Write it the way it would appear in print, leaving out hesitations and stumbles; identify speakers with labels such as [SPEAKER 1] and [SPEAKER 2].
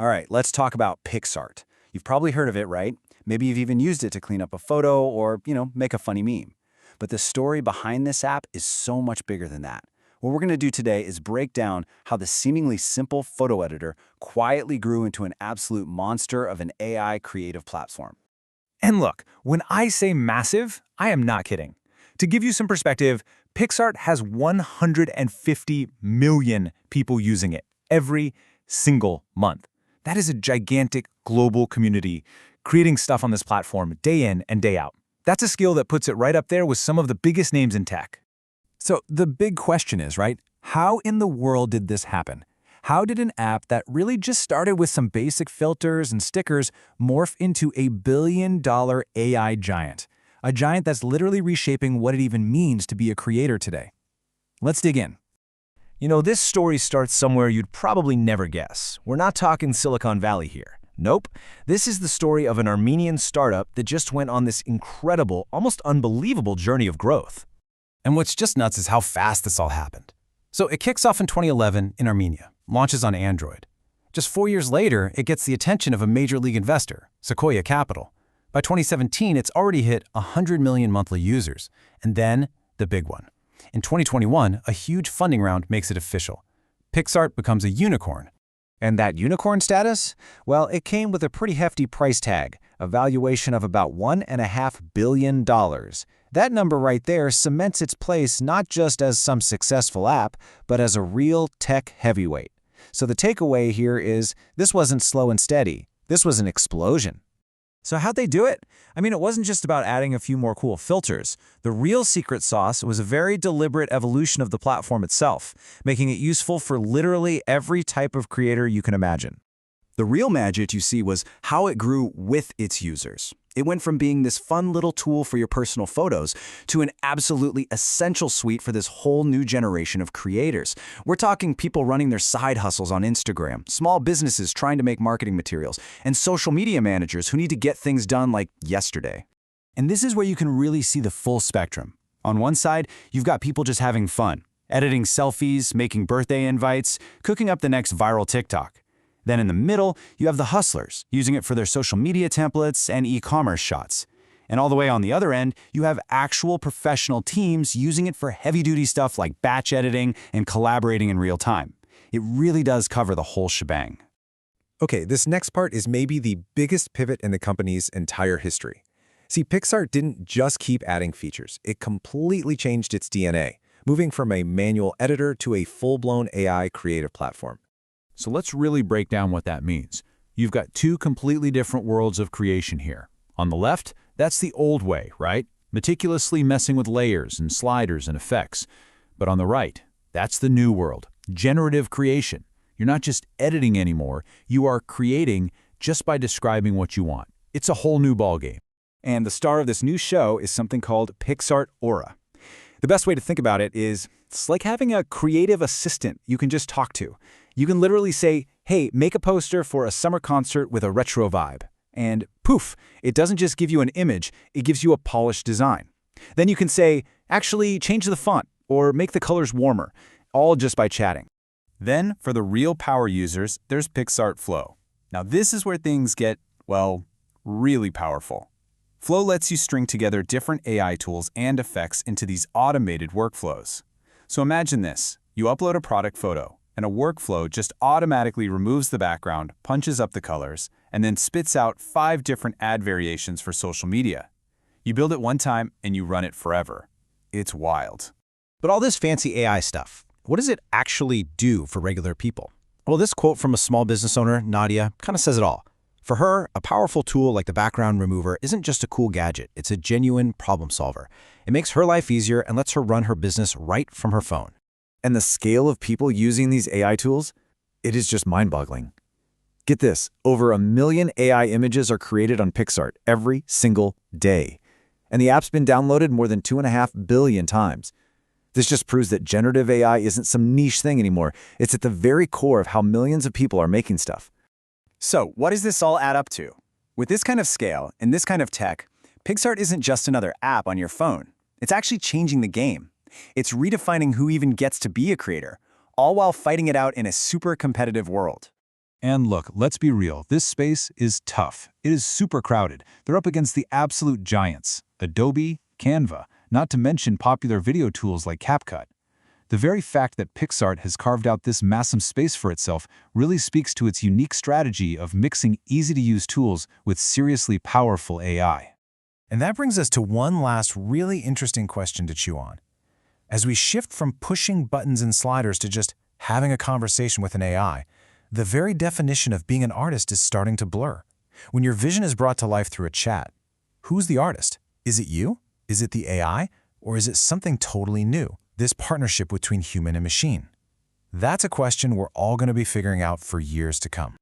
[SPEAKER 1] All right, let's talk about Picsart. You've probably heard of it, right? Maybe you've even used it to clean up a photo or, make a funny meme. But the story behind this app is so much bigger than that. What we're going to do today is break down how the seemingly simple photo editor quietly grew into an absolute monster of an AI creative platform.
[SPEAKER 2] And look, when I say massive, I am not kidding. To give you some perspective, Picsart has 150 million people using it every single month. That is a gigantic global community creating stuff on this platform day in and day out. That's a skill that puts it right up there with some of the biggest names in tech. So the big question is, right? How in the world did this happen? How did an app that really just started with some basic filters and stickers morph into a billion-dollar AI giant? A giant that's literally reshaping what it even means to be a creator today. Let's dig in. This story starts somewhere you'd probably never guess. We're not talking Silicon Valley here. Nope. This is the story of an Armenian startup that just went on this incredible, almost unbelievable journey of growth. And what's just nuts is how fast this all happened. So it kicks off in 2011 in Armenia, launches on Android. Just 4 years later, it gets the attention of a major league investor, Sequoia Capital. By 2017, it's already hit 100 million monthly users. And then, the big one. In 2021, a huge funding round makes it official. Picsart becomes a unicorn. And that unicorn status? Well, it came with a pretty hefty price tag, a valuation of about $1.5 billion. That number right there cements its place not just as some successful app, but as a real tech heavyweight. So the takeaway here is this wasn't slow and steady. This was an explosion. So how'd they do it? It wasn't just about adding a few more cool filters. The real secret sauce was a very deliberate evolution of the platform itself, making it useful for literally every type of creator you can imagine.
[SPEAKER 1] The real magic, you see, was how it grew with its users. It went from being this fun little tool for your personal photos to an absolutely essential suite for this whole new generation of creators. We're talking people running their side hustles on Instagram, small businesses trying to make marketing materials, and social media managers who need to get things done like yesterday. And this is where you can really see the full spectrum. On one side, you've got people just having fun, editing selfies, making birthday invites, cooking up the next viral TikTok. Then in the middle, you have the hustlers, using it for their social media templates and e-commerce shots. And all the way on the other end, you have actual professional teams using it for heavy-duty stuff like batch editing and collaborating in real time. It really does cover the whole shebang.
[SPEAKER 3] Okay, this next part is maybe the biggest pivot in the company's entire history. See, Picsart didn't just keep adding features. It completely changed its DNA, moving from a manual editor to a full-blown AI creative platform.
[SPEAKER 2] So let's really break down what that means. You've got two completely different worlds of creation here. On the left, that's the old way, right? Meticulously messing with layers and sliders and effects. But on the right, that's the new world, generative creation. You're not just editing anymore, you are creating just by describing what you want. It's a whole new ballgame.
[SPEAKER 1] And the star of this new show is something called Picsart Aura. The best way to think about it is it's like having a creative assistant you can just talk to. You can literally say, hey, make a poster for a summer concert with a retro vibe. And poof, it doesn't just give you an image, it gives you a polished design. Then you can say, actually change the font or make the colors warmer, all just by chatting. Then, for the real power users, there's Picsart Flow. Now this is where things get, well, really powerful. Flow lets you string together different AI tools and effects into these automated workflows. So imagine this, you upload a product photo, and a workflow just automatically removes the background, punches up the colors, and then spits out 5 different ad variations for social media. You build it one time, and you run it forever. It's wild.
[SPEAKER 4] But all this fancy AI stuff, what does it actually do for regular people? Well, this quote from a small business owner, Nadia, kind of says it all. For her, a powerful tool like the background remover isn't just a cool gadget, it's a genuine problem solver. It makes her life easier and lets her run her business right from her phone.
[SPEAKER 1] And the scale of people using these AI tools, it is just mind-boggling. Get this, over 1 million AI images are created on Picsart every single day. And the app's been downloaded more than 2.5 billion times. This just proves that generative AI isn't some niche thing anymore. It's at the very core of how millions of people are making stuff. So, what does this all add up to? With this kind of scale and this kind of tech, Picsart isn't just another app on your phone. It's actually changing the game. It's redefining who even gets to be a creator, all while fighting it out in a super competitive world.
[SPEAKER 2] And look, let's be real, this space is tough. It is super crowded. They're up against the absolute giants, Adobe, Canva, not to mention popular video tools like CapCut. The very fact that Picsart has carved out this massive space for itself really speaks to its unique strategy of mixing easy-to-use tools with seriously powerful AI.
[SPEAKER 3] And that brings us to one last really interesting question to chew on. As we shift from pushing buttons and sliders to just having a conversation with an AI, the very definition of being an artist is starting to blur. When your vision is brought to life through a chat, who's the artist? Is it you? Is it the AI? Or is it something totally new? This partnership between human and machine? That's a question we're all going to be figuring out for years to come.